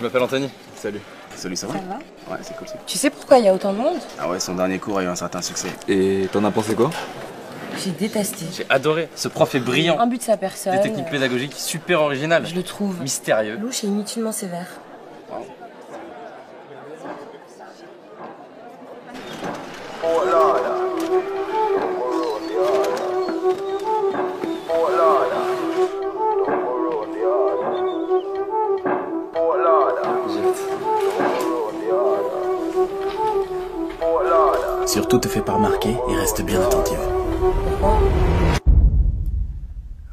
m'appelle Anthony. Salut. Salut, ça va? Ça va? Ouais, c'est cool. Tu sais pourquoi il y a autant de monde? Ah ouais, son dernier cours a eu un certain succès. Et t'en as pensé quoi? J'ai détesté. J'ai adoré. Ce prof est brillant. Un but de sa personne. Des techniques pédagogiques super originales. Je le trouve. Mystérieux. Louche et inutilement sévère. Wow. Surtout te fais pas remarquer et reste bien attentive.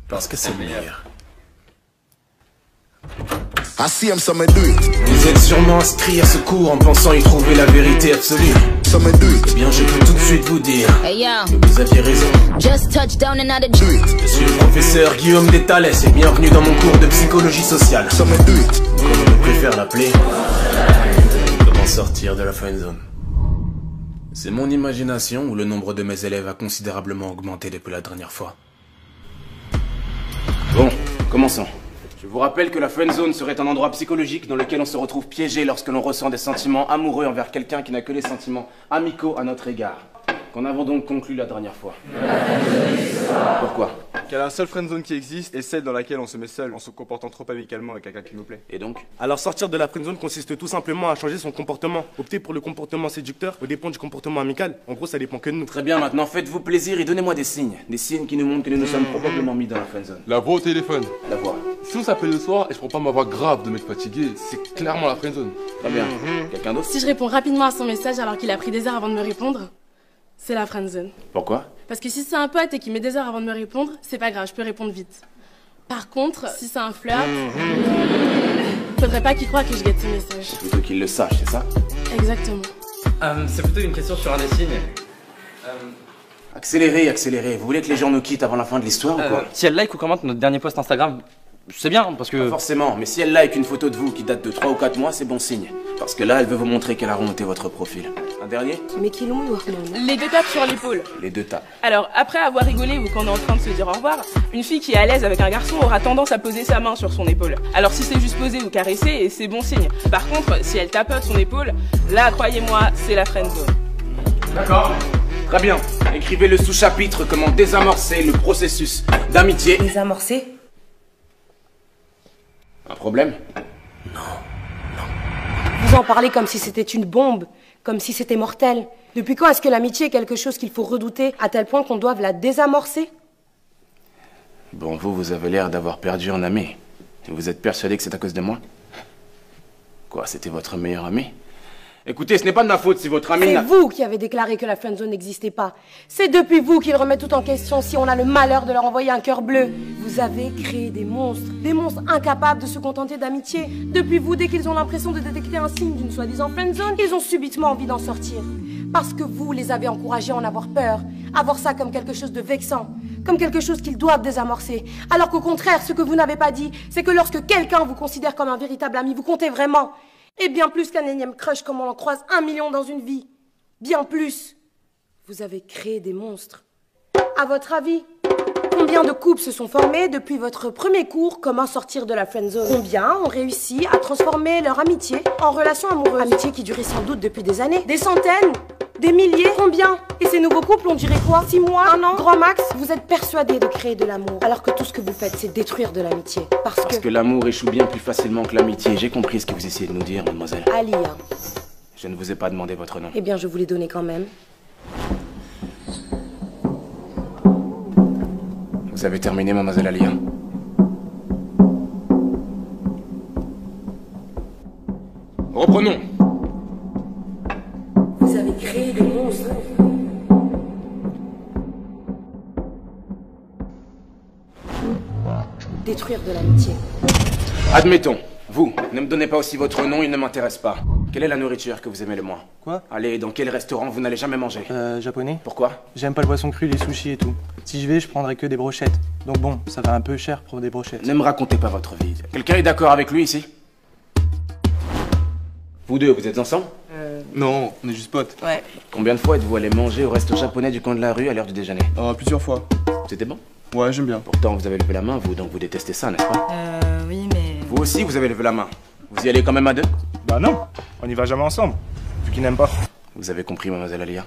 Parce que c'est le meilleur. Vous êtes sûrement inscrits à ce cours en pensant y trouver la vérité absolue. Eh bien, je peux tout de suite vous dire que vous aviez raison. Je suis le professeur Guillaume Déthalès et bienvenue dans mon cours de psychologie sociale. Comme on préfère l'appeler, comment sortir de la friendzone. C'est mon imagination ou le nombre de mes élèves a considérablement augmenté depuis la dernière fois? Bon, commençons. Je vous rappelle que la friendzone serait un endroit psychologique dans lequel on se retrouve piégé lorsque l'on ressent des sentiments amoureux envers quelqu'un qui n'a que des sentiments amicaux à notre égard. Qu'en avons donc conclu la dernière fois? Pourquoi? Qu'il y a la seule friendzone qui existe et celle dans laquelle on se met seul en se comportant trop amicalement avec quelqu'un qui nous plaît. Et donc? Alors sortir de la friendzone consiste tout simplement à changer son comportement. Opter pour le comportement séducteur au dépend du comportement amical. En gros, ça dépend que de nous. Très bien, maintenant faites-vous plaisir et donnez-moi des signes. Des signes qui nous montrent que nous nous sommes probablement mis dans la friendzone. La voix au téléphone. La voix. Si on s'appelle le soir et je prends pas ma voix grave de mec fatigué, c'est clairement la friendzone. Très bien. Quelqu'un d'autre? Si je réponds rapidement à son message alors qu'il a pris des heures avant de me répondre, c'est la friendzone. Pourquoi? Parce que si c'est un pote et qu'il met des heures avant de me répondre, c'est pas grave, je peux répondre vite. Par contre, si c'est un flirt, faudrait pas qu'il croie que je guette ses messages. Plutôt qu'il le sache, c'est ça? Exactement. C'est plutôt une question sur un des signes. Accélérez, accélérez. Vous voulez que les gens nous quittent avant la fin de l'histoire ou quoi? Si elle like ou commente notre dernier post Instagram, c'est bien parce que... Pas forcément, mais si elle like une photo de vous qui date de 3 ou 4 mois, c'est bon signe. Parce que là, elle veut vous montrer qu'elle a remonté votre profil. Un dernier? Mais qui l'ont noir, non? Les deux tapes sur l'épaule. Les deux tapes. Alors, après avoir rigolé ou qu'on est en train de se dire au revoir, une fille qui est à l'aise avec un garçon aura tendance à poser sa main sur son épaule. Alors si c'est juste poser ou caresser, c'est bon signe. Par contre, si elle tapote son épaule, là, croyez-moi, c'est la friendzone. D'accord. Très bien. Écrivez le sous-chapitre comment désamorcer le processus d'amitié. Désamorcer? Un problème? Vous en parlez comme si c'était une bombe, comme si c'était mortel. Depuis quand est-ce que l'amitié est quelque chose qu'il faut redouter à tel point qu'on doive la désamorcer? Bon, vous avez l'air d'avoir perdu un ami. Et vous êtes persuadé que c'est à cause de moi? Quoi, c'était votre meilleur ami? Écoutez, ce n'est pas de ma faute si votre ami C'est n'a... vous qui avez déclaré que la friendzone n'existait pas. C'est depuis vous qu'ils remettent tout en question si on a le malheur de leur envoyer un cœur bleu. Vous avez créé des monstres incapables de se contenter d'amitié. Depuis vous, dès qu'ils ont l'impression de détecter un signe d'une soi-disant friendzone, ils ont subitement envie d'en sortir. Parce que vous les avez encouragés à en avoir peur, à voir ça comme quelque chose de vexant, comme quelque chose qu'ils doivent désamorcer. Alors qu'au contraire, ce que vous n'avez pas dit, c'est que lorsque quelqu'un vous considère comme un véritable ami, vous comptez vraiment. Et bien plus qu'un énième crush comme on en croise 1 million dans une vie. Bien plus. Vous avez créé des monstres. À votre avis, combien de couples se sont formés depuis votre premier cours Comment sortir de la friendzone? Combien ont réussi à transformer leur amitié en relation amoureuse? Amitié qui durait sans doute depuis des années. Des centaines? Des milliers? Combien? Et ces nouveaux couples, on dirait quoi? 6 mois? 1 an? Grand max? Vous êtes persuadés de créer de l'amour, alors que tout ce que vous faites, c'est détruire de l'amitié. Parce que l'amour échoue bien plus facilement que l'amitié. J'ai compris ce que vous essayez de nous dire, mademoiselle. Alia. Je ne vous ai pas demandé votre nom. Eh bien, je vous l'ai donné quand même. Vous avez terminé, mademoiselle Alia? Reprenons. Vous avez créé des monstres. Détruire de l'amitié. Admettons. Vous, ne me donnez pas aussi votre nom, il ne m'intéresse pas. Quelle est la nourriture que vous aimez le moins? Quoi? Allez, dans quel restaurant vous n'allez jamais manger? Japonais. Pourquoi? J'aime pas le poisson cru, les sushis et tout. Si je vais, je prendrai que des brochettes. Donc bon, ça va un peu cher pour des brochettes. Ne me racontez pas votre vie. Quelqu'un est d'accord avec lui ici? Vous deux, vous êtes ensemble? Non, on est juste potes. Ouais. Combien de fois êtes-vous allé manger au resto japonais du coin de la rue à l'heure du déjeuner? Plusieurs fois. C'était bon? Ouais, j'aime bien. Pourtant, vous avez levé la main, vous, donc vous détestez ça, n'est-ce pas? Oui, mais... Vous aussi, vous avez levé la main. Vous Vous y allez quand même à deux? Bah non, on n'y va jamais ensemble, vu qu'il n'aime pas. Vous avez compris, mademoiselle Alia.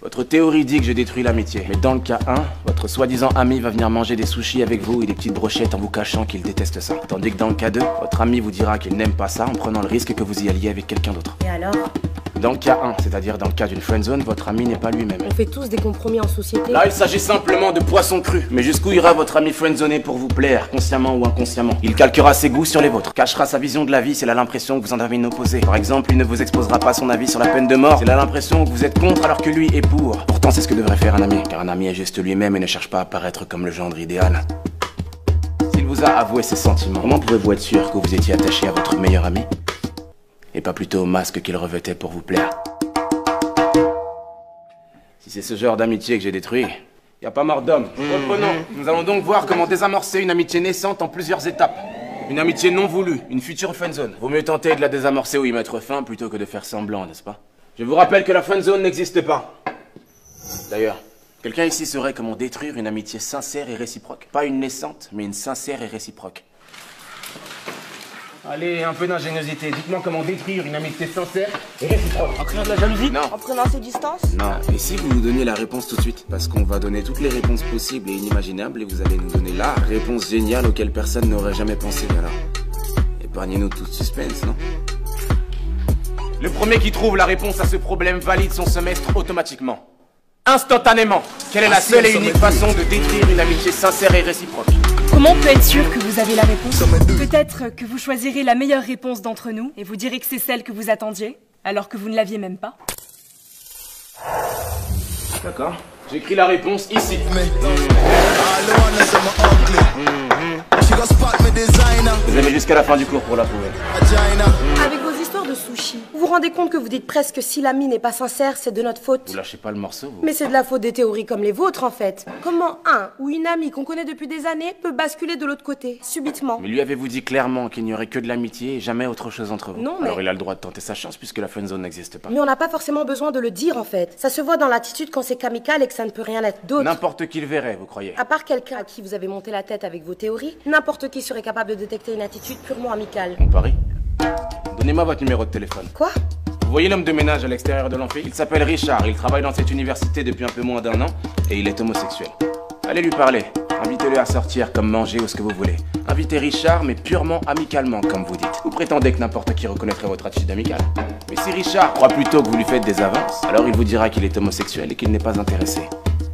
Votre théorie dit que je détruis l'amitié. Mais dans le cas 1, votre soi-disant ami va venir manger des sushis avec vous et des petites brochettes en vous cachant qu'il déteste ça. Tandis que dans le cas 2, votre ami vous dira qu'il n'aime pas ça en prenant le risque que vous y alliez avec quelqu'un d'autre. Et alors? Dans le cas 1, c'est-à-dire dans le cas d'une friendzone, votre ami n'est pas lui-même. On fait tous des compromis en société. Là, il s'agit simplement de poisson cru. Mais jusqu'où ira votre ami friendzoné pour vous plaire, consciemment ou inconsciemment? Il calquera ses goûts sur les vôtres, cachera sa vision de la vie s'il a l'impression que vous en avez une opposée. Par exemple, il ne vous exposera pas son avis sur la peine de mort s'il a l'impression que vous êtes contre alors que lui est pour. Pourtant, c'est ce que devrait faire un ami, car un ami est juste lui-même et ne cherche pas à paraître comme le gendre idéal. S'il vous a avoué ses sentiments, comment pouvez-vous être sûr que vous étiez attaché à votre meilleur ami et pas plutôt au masque qu'il revêtait pour vous plaire? Si c'est ce genre d'amitié que j'ai détruit, y a pas mort d'homme. Reprenons. Nous allons donc voir comment désamorcer une amitié naissante en plusieurs étapes. Une amitié non voulue, une future friendzone. Vaut mieux tenter de la désamorcer ou y mettre fin plutôt que de faire semblant, n'est-ce pas? Je vous rappelle que la friendzone n'existe pas. D'ailleurs, quelqu'un ici saurait comment détruire une amitié sincère et réciproque. Pas une naissante, mais une sincère et réciproque. Allez, un peu d'ingéniosité. Dites-moi comment détruire une amitié sincère et réciproque. En créant de la jalousie? Non. En prenant ses distances? Non. Et si vous nous donniez la réponse tout de suite? Parce qu'on va donner toutes les réponses possibles et inimaginables et vous allez nous donner la réponse géniale auquel personne n'aurait jamais pensé. Alors, épargnez-nous tout suspense, non? Le premier qui trouve la réponse à ce problème valide son semestre automatiquement. Instantanément. Quelle est la seule et unique façon de détruire une amitié sincère et réciproque? Comment on peut être sûr que vous avez la réponse? Peut-être que vous choisirez la meilleure réponse d'entre nous et vous direz que c'est celle que vous attendiez, alors que vous ne l'aviez même pas. D'accord. J'écris la réponse ici. Vous avez jusqu'à la fin du cours pour la trouver. Avec vos histoires de sushi, vous vous rendez compte que vous dites presque si l'ami n'est pas sincère, c'est de notre faute? Vous lâchez pas le morceau, vous. Mais c'est de la faute des théories comme les vôtres, en fait. Comment un ou une amie qu'on connaît depuis des années peut basculer de l'autre côté, subitement? Mais lui avez-vous dit clairement qu'il n'y aurait que de l'amitié et jamais autre chose entre vous? Non, mais... Alors il a le droit de tenter sa chance puisque la friendzone n'existe pas. Mais on n'a pas forcément besoin de le dire, en fait. Ça se voit dans l'attitude quand c'est qu'amical et que ça ne peut rien être d'autre. N'importe qui le verrait, vous croyez? À part quelqu'un à qui vous avez monté la tête avec vos théories, n'importe qui serait capable de détecter une attitude purement amicale. On parie? Donnez-moi votre numéro de téléphone. Quoi? Vous voyez l'homme de ménage à l'extérieur de l'amphi? Il s'appelle Richard, il travaille dans cette université depuis un peu moins d'1 an et il est homosexuel. Allez lui parler, invitez-le à sortir comme manger ou ce que vous voulez. Invitez Richard mais purement amicalement comme vous dites. Vous prétendez que n'importe qui reconnaîtrait votre attitude amicale. Mais si Richard croit plutôt que vous lui faites des avances, alors il vous dira qu'il est homosexuel et qu'il n'est pas intéressé.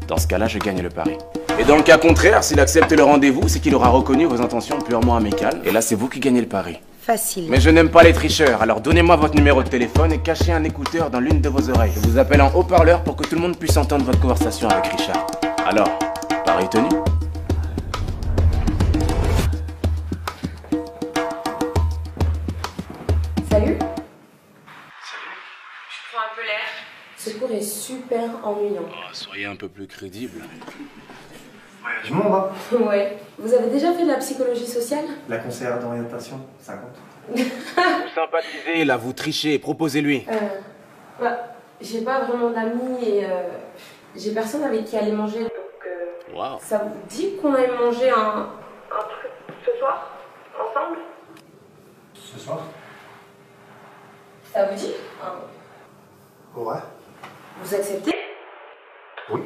Dans ce cas-là, je gagne le pari. Et dans le cas contraire, s'il accepte le rendez-vous, c'est qu'il aura reconnu vos intentions purement amicales. Et là, c'est vous qui gagnez le pari. Facile. Mais je n'aime pas les tricheurs, alors donnez-moi votre numéro de téléphone et cachez un écouteur dans l'une de vos oreilles. Je vous appelle en haut-parleur pour que tout le monde puisse entendre votre conversation avec Richard. Alors, pari tenu? Salut. Je prends un peu l'air. Ce cours est super ennuyant. Oh, soyez un peu plus crédible. Je m'en va. Ouais. Vous avez déjà fait de la psychologie sociale? La conseillère d'orientation, ça compte. Vous sympathisez, là, vous trichez, proposez-lui. Bah, j'ai pas vraiment d'amis et j'ai personne avec qui aller manger. Donc, Wow. ça vous dit qu'on aille manger un truc ce soir? Ensemble? Ce soir? Ça vous dit? Ouais. Vous acceptez? Oui.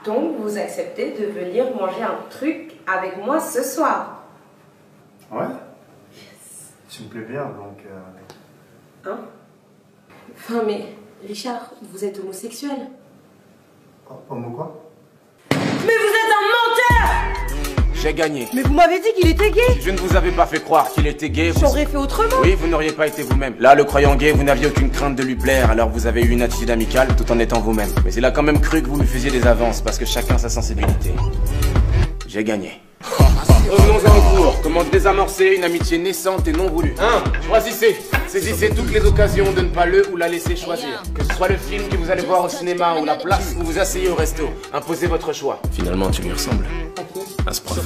Donc, vous acceptez de venir manger un truc avec moi ce soir? Ouais. Tu me plais bien, donc... Hein? Enfin, mais, Richard, vous êtes homosexuel. Homo quoi? Mais vous êtes un menteur! J'ai gagné. Mais vous m'avez dit qu'il était gay! Si je ne vous avais pas fait croire qu'il était gay, J'aurais fait autrement! Oui, vous n'auriez pas été vous-même. Là, le croyant gay, vous n'aviez aucune crainte de lui plaire, alors vous avez eu une attitude amicale tout en étant vous-même. Mais il a quand même cru que vous lui faisiez des avances, parce que chacun sa sensibilité. J'ai gagné. Revenons en cours. Comment désamorcer une amitié naissante et non voulue? 1. Choisissez. Saisissez toutes les occasions de ne pas le ou la laisser choisir. Que ce soit le film que vous allez voir au cinéma ou la place où vous asseyez au resto. Imposez votre choix. Finalement, tu lui ressembles. À ce prof.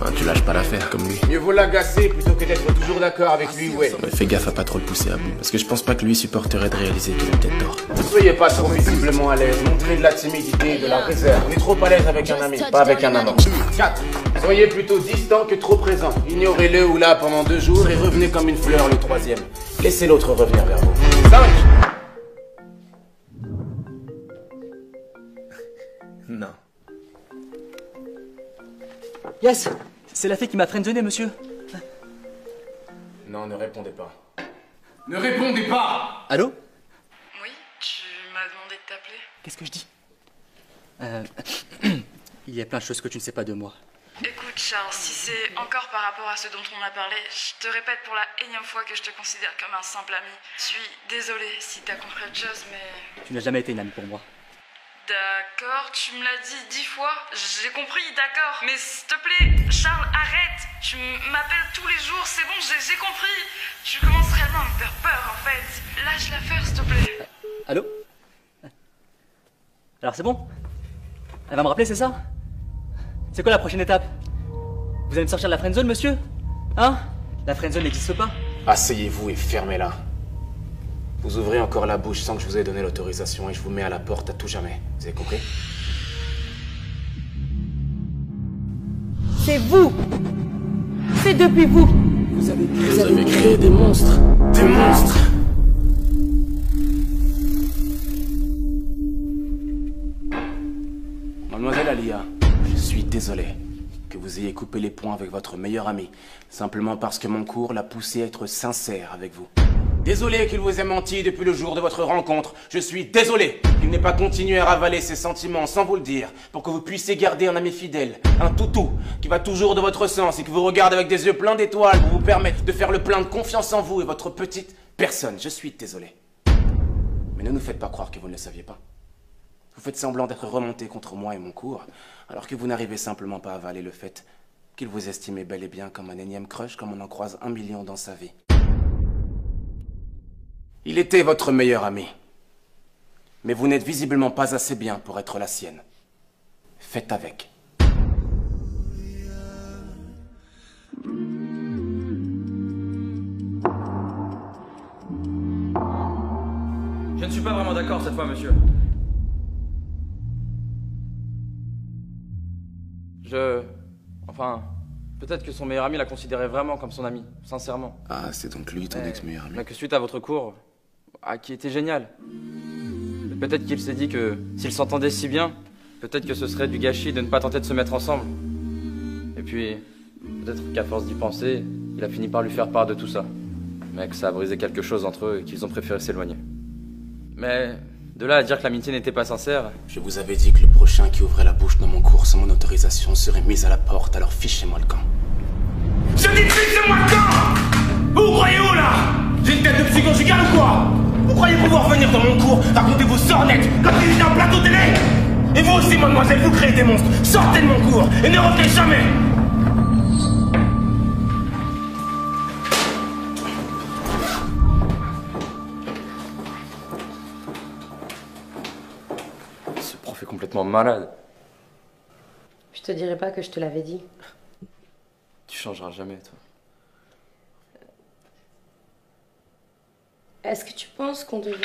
Hein, tu lâches pas l'affaire comme lui. Mieux vaut l'agacer plutôt que d'être toujours d'accord avec lui ou elle. Mais fais gaffe à pas trop le pousser à bout. Parce que je pense pas que lui supporterait de réaliser qu'il a peut-être tort. Ne soyez pas trop visiblement à l'aise. Montrez de la timidité et de la réserve. On est trop à l'aise avec un ami, pas avec un amant. 4. Soyez plutôt distant que trop présent. Ignorez-le ou là pendant 2 jours et revenez comme une fleur le 3e. Laissez l'autre revenir vers vous. 5. Non. Yes, c'est la fille qui m'a friendzoné, monsieur. Non, ne répondez pas. Ne répondez pas! Allô? Oui, tu m'as demandé de t'appeler. Qu'est-ce que je dis? Il y a plein de choses que tu ne sais pas de moi. Écoute Charles, si c'est encore par rapport à ce dont on a parlé, je te répète pour la énième fois que je te considère comme un simple ami. Je suis désolée si t'as compris autre chose, mais... Tu n'as jamais été une amie pour moi. D'accord, tu me l'as dit 10 fois, j'ai compris, d'accord. Mais s'il te plaît, Charles, arrête. Tu m'appelles tous les jours, c'est bon, j'ai compris. Tu commences réellement à me faire peur, en fait. Lâche l'affaire, s'il te plaît. Allô? Alors c'est bon? Elle va me rappeler, c'est ça? C'est quoi la prochaine étape? Vous allez me sortir de la friendzone, monsieur? Hein? La friendzone n'existe pas? Asseyez-vous et fermez-la. Vous ouvrez encore la bouche sans que je vous ai donné l'autorisation et je vous mets à la porte à tout jamais. Vous avez compris? C'est vous. C'est depuis vous. Vous avez créé des monstres. Des monstres! Mademoiselle Alia, je suis désolé que vous ayez coupé les ponts avec votre meilleur ami, simplement parce que mon cours l'a poussé à être sincère avec vous. Désolé qu'il vous ait menti depuis le jour de votre rencontre. Je suis désolé qu'il n'ait pas continué à ravaler ses sentiments sans vous le dire, pour que vous puissiez garder un ami fidèle, un toutou, qui va toujours de votre sens et qui vous regarde avec des yeux pleins d'étoiles pour vous permettre de faire le plein de confiance en vous et votre petite personne. Je suis désolé. Mais ne nous faites pas croire que vous ne le saviez pas. Vous faites semblant d'être remonté contre moi et mon cours, alors que vous n'arrivez simplement pas à avaler le fait qu'il vous estimait bel et bien comme un énième crush comme on en croise 1 million dans sa vie. Il était votre meilleur ami. Mais vous n'êtes visiblement pas assez bien pour être la sienne. Faites avec. Je ne suis pas vraiment d'accord cette fois, monsieur. Enfin... Peut-être que son meilleur ami la considérait vraiment comme son ami, sincèrement. Ah, c'est donc lui ton ex-meilleur ami. Mais que suite à votre cours, qui était génial. Peut-être qu'il s'est dit que s'ils s'entendaient si bien, peut-être que ce serait du gâchis de ne pas tenter de se mettre ensemble. Et puis, peut-être qu'à force d'y penser, il a fini par lui faire part de tout ça. Mais que ça a brisé quelque chose entre eux et qu'ils ont préféré s'éloigner. Mais de là à dire que l'amitié n'était pas sincère... Je vous avais dit que le prochain qui ouvrait la bouche dans mon cours sans mon autorisation serait mis à la porte, alors fichez-moi le camp. Je dis fichez-moi le camp! Vous croyez où là? J'ai une tête de psy conjugale ou quoi? Vous croyez pouvoir venir dans mon cours, raconter vos sornettes comme si j'étais un plateau télé? Et vous aussi, mademoiselle, vous créez des monstres. Sortez de mon cours et ne revenez jamais! Ce prof est complètement malade. Je te dirais pas que je te l'avais dit. Tu changeras jamais, toi. Est-ce que tu penses qu'on devrait...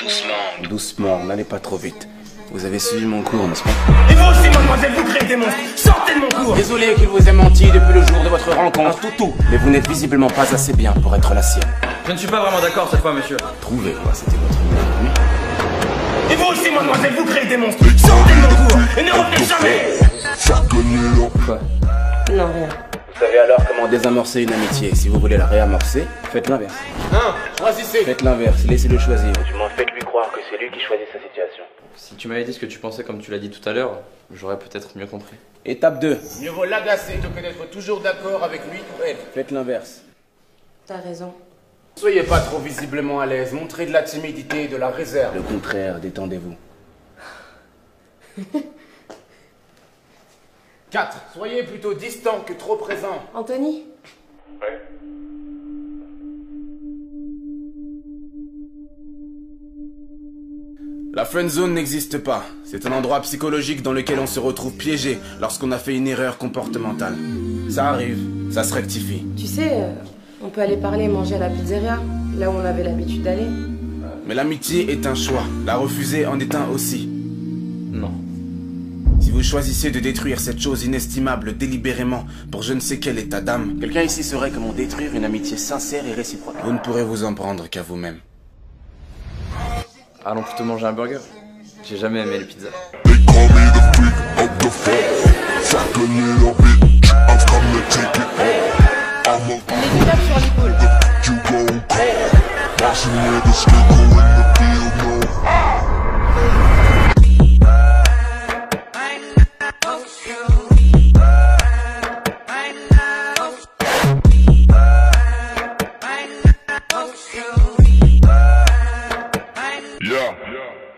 Doucement, n'allez pas trop vite. Vous avez suivi mon cours, n'est-ce pas? Et vous aussi, mademoiselle, vous créez des monstres. Sortez de mon cours! Désolé qu'il vous ait menti depuis le jour de votre rencontre, toutou. Mais vous n'êtes visiblement pas assez bien pour être la sienne. Je ne suis pas vraiment d'accord cette fois, monsieur. Trouvez-moi, c'était votre meilleur ami. Et vous aussi, mademoiselle, vous créez des monstres. Sortez de mon cours et ne revenez jamais! Quoi? Non, rien. Vous savez alors comment désamorcer une amitié. Si vous voulez la réamorcer, faites l'inverse. Choisissez. Faites l'inverse, laissez-le choisir. Du moins, faites-lui croire que c'est lui qui choisit sa situation. Si tu m'avais dit ce que tu pensais comme tu l'as dit tout à l'heure, j'aurais peut-être mieux compris. Étape 2. Mieux vaut l'agacer que d'être toujours d'accord avec lui ou elle. Faites l'inverse. T'as raison. Soyez pas trop visiblement à l'aise, montrez de la timidité et de la réserve. Le contraire, détendez-vous. 4. Soyez plutôt distant que trop présent. Anthony? Ouais. La friendzone n'existe pas. C'est un endroit psychologique dans lequel on se retrouve piégé lorsqu'on a fait une erreur comportementale. Ça arrive, ça se rectifie. Tu sais, on peut aller parler et manger à la pizzeria, là où on avait l'habitude d'aller. Mais l'amitié est un choix. La refuser en est un aussi. Non. Si vous vous choisissez de détruire cette chose inestimable délibérément pour je ne sais quel état d'âme, quelqu'un ici saurait comment détruire une amitié sincère et réciproque. Vous ne pourrez vous en prendre qu'à vous-même. Allons plutôt manger un burger. J'ai jamais aimé les pizzas. Les deux tapes sur l'épaule. Yeah.